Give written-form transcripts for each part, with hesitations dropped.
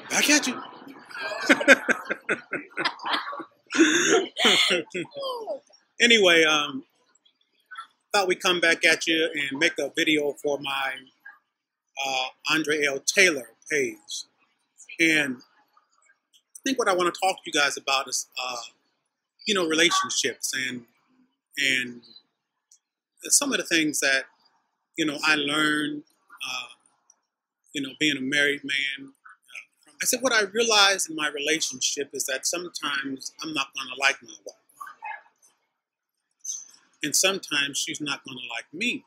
Back at you. Anyway, thought we'd come back at you and make a video for my Andre L. Taylor page. And I think what I want to talk to you guys about is, you know, relationships and some of the things that, you know, I learned, you know, being a married man. I said what I realized in my relationship is that sometimes I'm not going to like my wife. And sometimes she's not going to like me.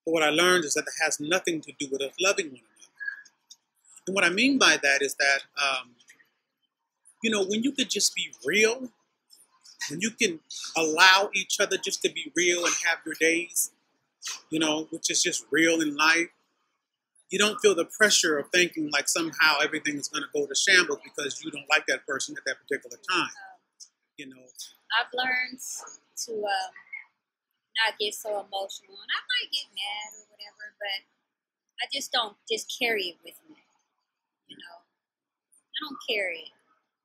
But what I learned is that it has nothing to do with us loving one another. And what I mean by that is that, you know, when you could just be real, when you can allow each other just to be real and have your days, you know, which is just real in life, you don't feel the pressure of thinking like somehow everything is going to go to shambles because you don't like that person at that particular time. You know, I've learned to not get so emotional, and I might get mad or whatever, but I just don't carry it with me. You know, I don't carry it.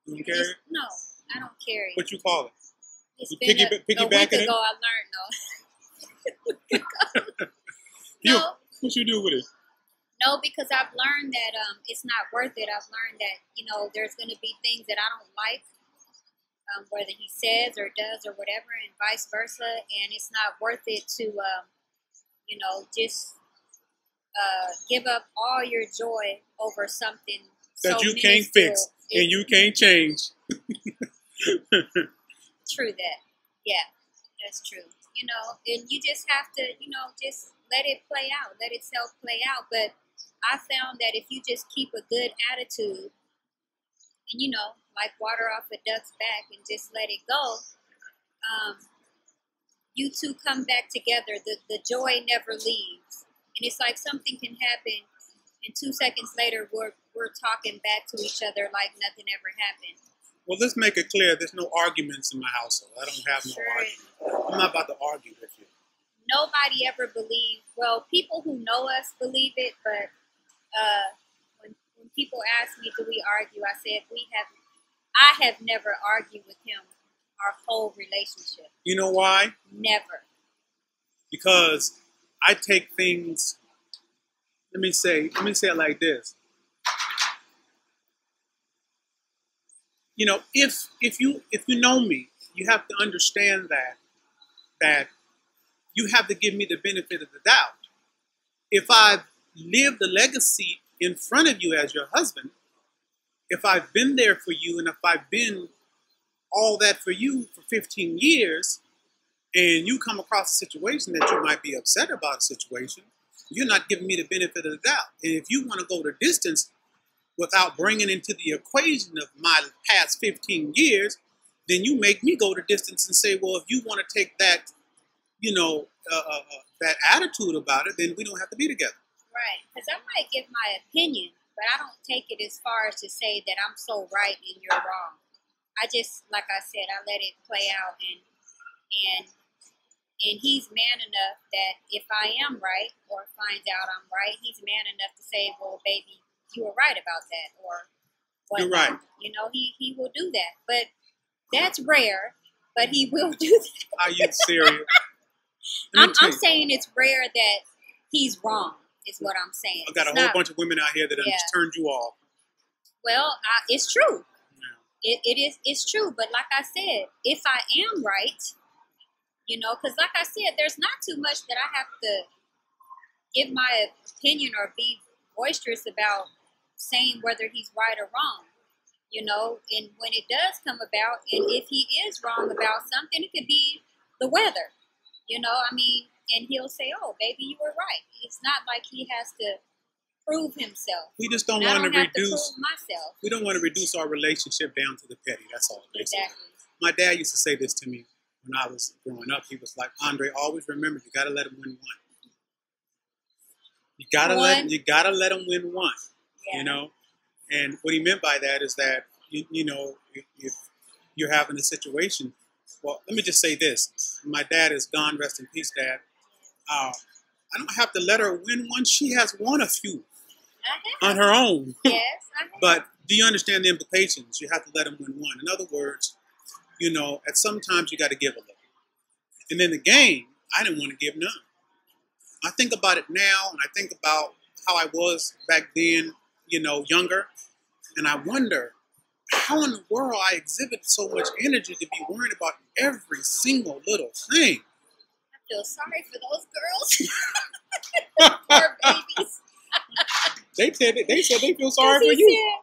You don't carry it? No, I don't carry it. What you call it? It's You been a week ago I learned, no. What you do with it? No, because I've learned that it's not worth it. I've learned that, you know, there's going to be things that I don't like, whether he says or does or whatever, and vice versa. And it's not worth it to, you know, just give up all your joy over something that so you can't fix and you can't change. True that. Yeah, that's true. You know, and you just have to, you know, just let it play out, let itself play out. But I found that if you just keep a good attitude and, you know, like water off a duck's back and just let it go, you two come back together. The joy never leaves. And it's like something can happen and 2 seconds later we're talking back to each other like nothing ever happened. Well, let's make it clear. There's no arguments in my household. I don't have no argument. I'm not about to argue with you. Nobody ever believed. Well, people who know us believe it, but when people ask me, do we argue? I said I have never argued with him our whole relationship. You know why? Never. Because I take things. Let me say it like this. You know, if you know me, you have to understand that you have to give me the benefit of the doubt. If I've lived a legacy in front of you as your husband, if I've been there for you, and if I've been all that for you for 15 years, and you come across a situation that you might be upset about a situation, you're not giving me the benefit of the doubt. And if you want to go the distance without bringing into the equation of my past 15 years, then you make me go the distance and say, well, if you want to take that, you know, that attitude about it, then we don't have to be together. Right, because I might give my opinion, but I don't take it as far as to say that I'm so right and you're wrong. I just, like I said, I let it play out, and he's man enough that if I am right or finds out I'm right, he's man enough to say, well, baby, you were right about that, or whatnot. You're right. You know, he will do that, but that's rare. But he will do that. Are you serious? I'm saying it's rare that he's wrong. Is what I'm saying. I've got a whole bunch of women out here that have just turned you off. Well, it's true. Yeah. It's true. But like I said, if I am right, you know, because like I said, there's not too much that I have to give my opinion or be boisterous about saying whether he's right or wrong, you know. And when it does come about, and if he is wrong about something, it could be the weather, you know. I mean, and he'll say, "Oh, baby, you were right." It's not like he has to prove himself. We just don't want to reduce myself. We don't want to reduce our relationship down to the petty. That's all. Basically. Exactly. My dad used to say this to me when I was growing up. He was like, "Andre, always remember, you got to let him win one. You gotta let him win one." Yeah. You know, and what he meant by that is that you know, if you're having a situation. Well, let me just say this: my dad is gone, rest in peace, Dad. I don't have to let her win one. She has won a few. I on her own. Yes, I have. But do you understand the implications? You have to let them win one. In other words, you know, at some times you got to give a little. And in the game, I didn't want to give none. I think about it now, and I think about how I was back then, you know, younger, and I wonder how in the world I exhibit so much energy to be worrying about every single little thing. I feel sorry for those girls. Poor babies. They said they feel sorry for He you.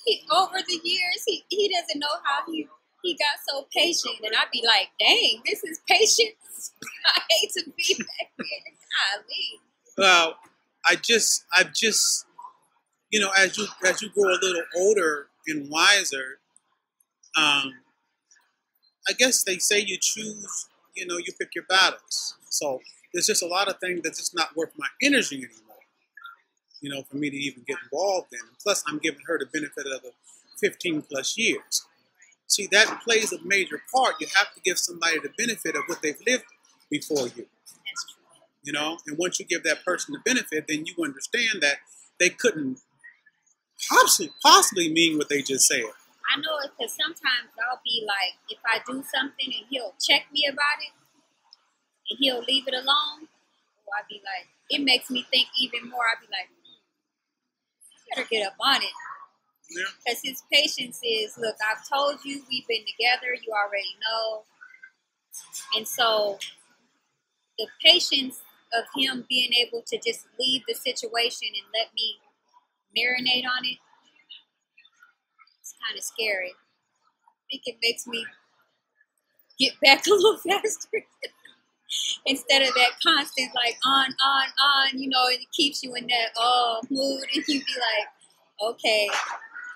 said over the years, he doesn't know how he got so patient. And I'd be like, dang, this is patience. I hate to be back here. Golly. Well, I've just, you know, as you grow a little older and wiser, I guess they say you choose, you know, you pick your battles. So there's just a lot of things that's just not worth my energy anymore, you know, for me to even get involved in. Plus, I'm giving her the benefit of the 15 plus years. See, that plays a major part. You have to give somebody the benefit of what they've lived before you. That's true. You know, and once you give that person the benefit, then you understand that they couldn't possibly mean what they just said. I know it because sometimes I'll be like, if I do something and he'll check me about it and he'll leave it alone, or I'll be like, it makes me think even more. I'll be like, I better get up on it. Because his patience is, look, I've told you we've been together. You already know. And so the patience of him being able to just leave the situation and let me marinate on it, it's kind of scary. I think it makes me get back a little faster. Instead of that constant, like, on, you know, it keeps you in that mood. And you be like, okay,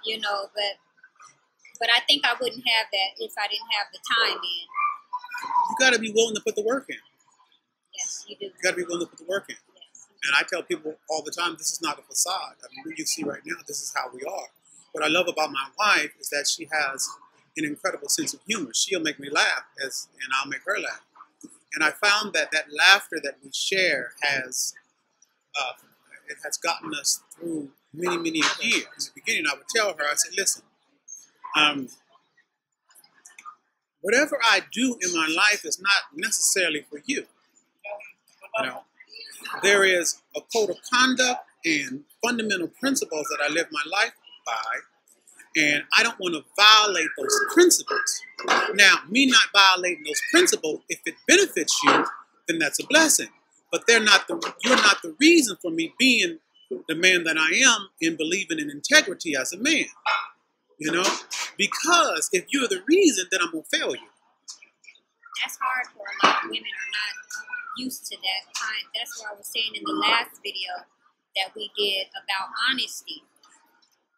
you know, but I think I wouldn't have that if I didn't have the time in. You got to be willing to put the work in. Yes, you do. You got to be willing to put the work in. Yes. And I tell people all the time, this is not a facade. I mean, what you see right now, this is how we are. What I love about my wife is that she has an incredible sense of humor. She'll make me laugh, and I'll make her laugh. And I found that that laughter that we share has it has gotten us through many, many years. In the beginning, I would tell her, I said, listen, whatever I do in my life is not necessarily for you. You know, there is a code of conduct and fundamental principles that I live my life by, and I don't want to violate those principles. Now, me not violating those principles, if it benefits you, then that's a blessing. But you're not the reason for me being the man that I am and believing in integrity as a man. You know? Because if you're the reason, then I'm going to fail you. That's hard for a lot of women are not used to that kind. That's what I was saying in the last video that we did about honesty.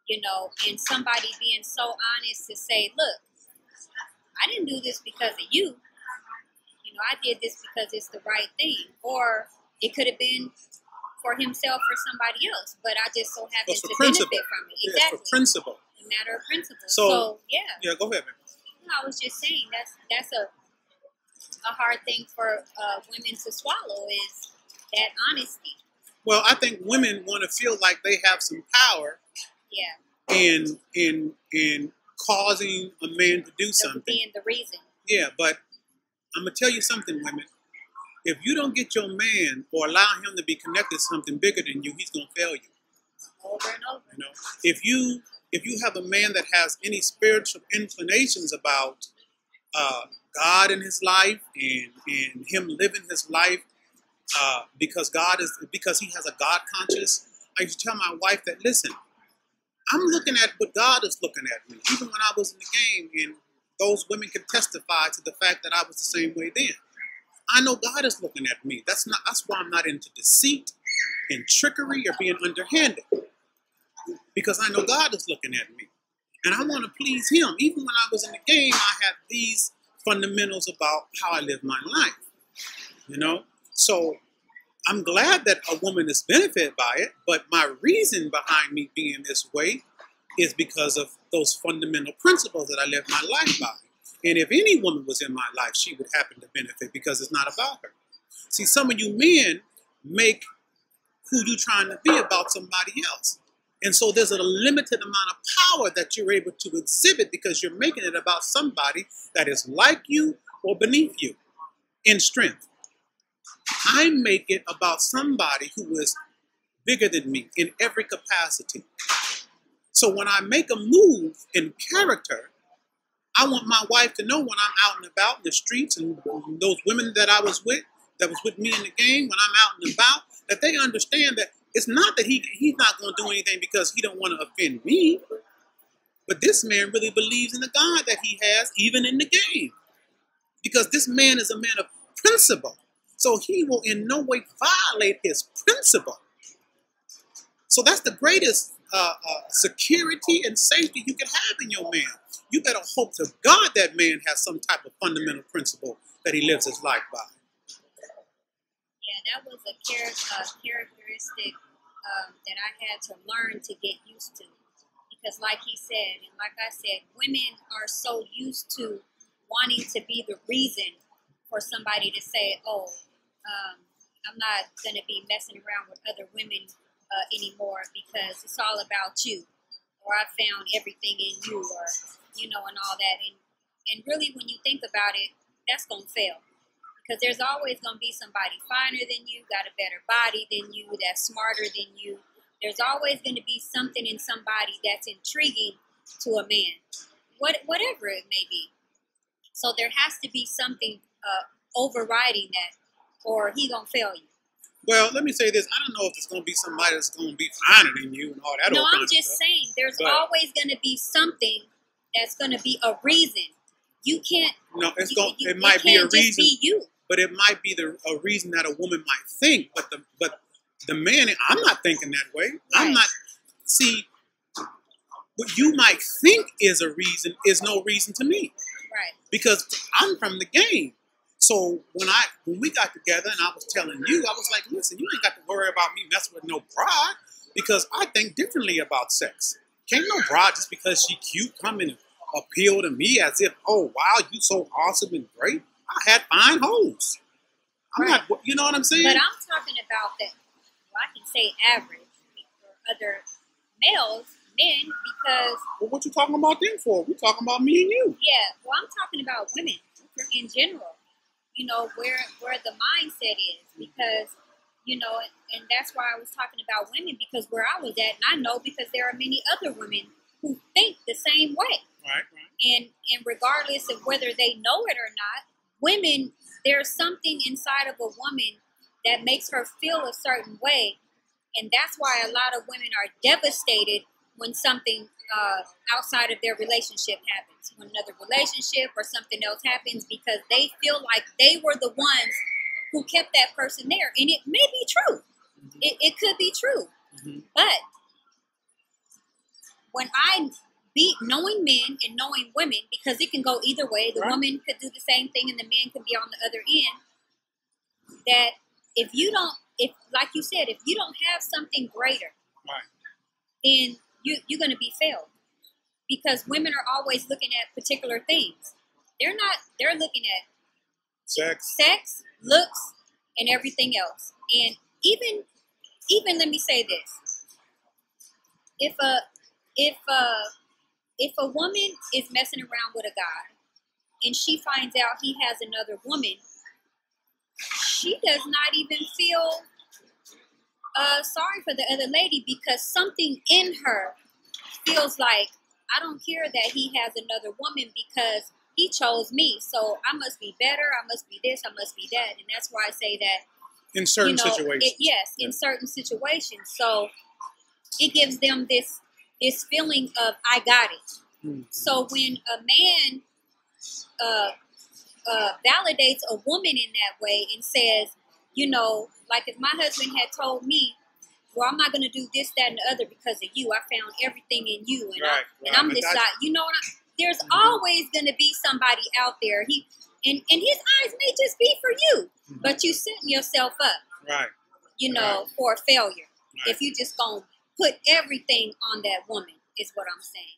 You know, and somebody being so honest to say, look, I didn't do this because of you. You know, I did this because it's the right thing. Or it could have been for himself or somebody else, but I just so happen to benefit from it. Exactly. It's for principle. A matter of principle. So yeah. Yeah, go ahead, man. No, I was just saying that's a hard thing for women to swallow is that honesty. Well, I think women want to feel like they have some power. Yeah. In causing a man to do something. Being the reason. Yeah, but I'm going to tell you something, women. If you don't get your man or allow him to be connected to something bigger than you, he's going to fail you. Over and over. You know, if you have a man that has any spiritual inclinations about God in his life and him living his life because he has a God conscious, I used to tell my wife that, listen, I'm looking at what God is looking at me. Even when I was in the game, and those women can testify to the fact that I was the same way then. I know God is looking at me. That's why I'm not into deceit and trickery or being underhanded. Because I know God is looking at me. And I want to please him. Even when I was in the game, I had these fundamentals about how I live my life. You know? So I'm glad that a woman is benefited by it, but my reason behind me being this way is because of those fundamental principles that I live my life by. And if any woman was in my life, she would happen to benefit because it's not about her. See, some of you men make who you trying to be about somebody else. And so there's a limited amount of power that you're able to exhibit because you're making it about somebody that is like you or beneath you in strength. I make it about somebody who is bigger than me in every capacity. So when I make a move in character, I want my wife to know when I'm out and about in the streets and those women that I was with, that was with me in the game, when I'm out and about, that they understand that it's not that he's not going to do anything because he don't want to offend me, but this man really believes in the God that he has, even in the game. Because this man is a man of principle. So he will in no way violate his principle. So that's the greatest security and safety you can have in your man. You better hope to God that man has some type of fundamental principle that he lives his life by. Yeah, that was a characteristic that I had to learn to get used to. Because like he said, and like I said, women are so used to wanting to be the reason for somebody to say, oh, I'm not going to be messing around with other women anymore because it's all about you. Or I found everything in you, or, and all that. And really, when you think about it, that's going to fail. Because there's always going to be somebody finer than you, got a better body than you, that's smarter than you. There's always going to be something in somebody that's intriguing to a man, whatever it may be. So there has to be something overriding that, or he going to fail you. Well, let me say this. I don't know if it's going to be somebody that's going to be finer than you and all that. No, I'm just saying there's always going to be something that's going to be a reason. You can't. No, it might be a reason. Be you. But it might be a reason that a woman might think. But the man, I'm not thinking that way. Right. I'm not. See, what you might think is a reason is no reason to me. Right. Because I'm from the game. So when we got together and I was telling you, I was like, listen, you ain't got to worry about me messing with no broad because I think differently about sex. Can't no broad just because she cute come and appeal to me as if, oh, wow, you so awesome and great. I had fine hoes. I'm right. Not, you know what I'm saying? But I'm talking about that, well, I can say average for other men, because... Well, what you talking about them for? We're talking about me and you. Yeah, well, I'm talking about women in general. Where the mindset is, because, and that's why I was talking about women, because where I was at, and I know because there are many other women who think the same way. Right. And regardless of whether they know it or not, women, there's something inside of a woman that makes her feel a certain way. And that's why a lot of women are devastated when something outside of their relationship happens, when another relationship or something else happens, because they feel like they were the ones who kept that person there. And it may be true. Mm-hmm. It could be true. Mm-hmm. But when I beat knowing men and knowing women, because it can go either way, the woman could do the same thing and the man could be on the other end, that if like you said, if you don't have something greater, then you're going to be failed, because women are always looking at particular things. They're looking at sex, looks, and everything else. And even let me say this: if a woman is messing around with a guy and she finds out he has another woman, she does not even feel sorry for the other lady, because something in her feels like, I don't care that he has another woman because he chose me, so I must be better, I must be this, I must be that. And that's why I say that in certain situations. In certain situations. So it gives them this feeling of, I got it. Mm-hmm. So when a man validates a woman in that way and says, like if my husband had told me, well, I'm not going to do this, that, and the other because of you. I found everything in you. And I'm this side. There's always going to be somebody out there. And his eyes may just be for you, but you setting yourself up, for failure. Right. If you just going to put everything on that woman, is what I'm saying.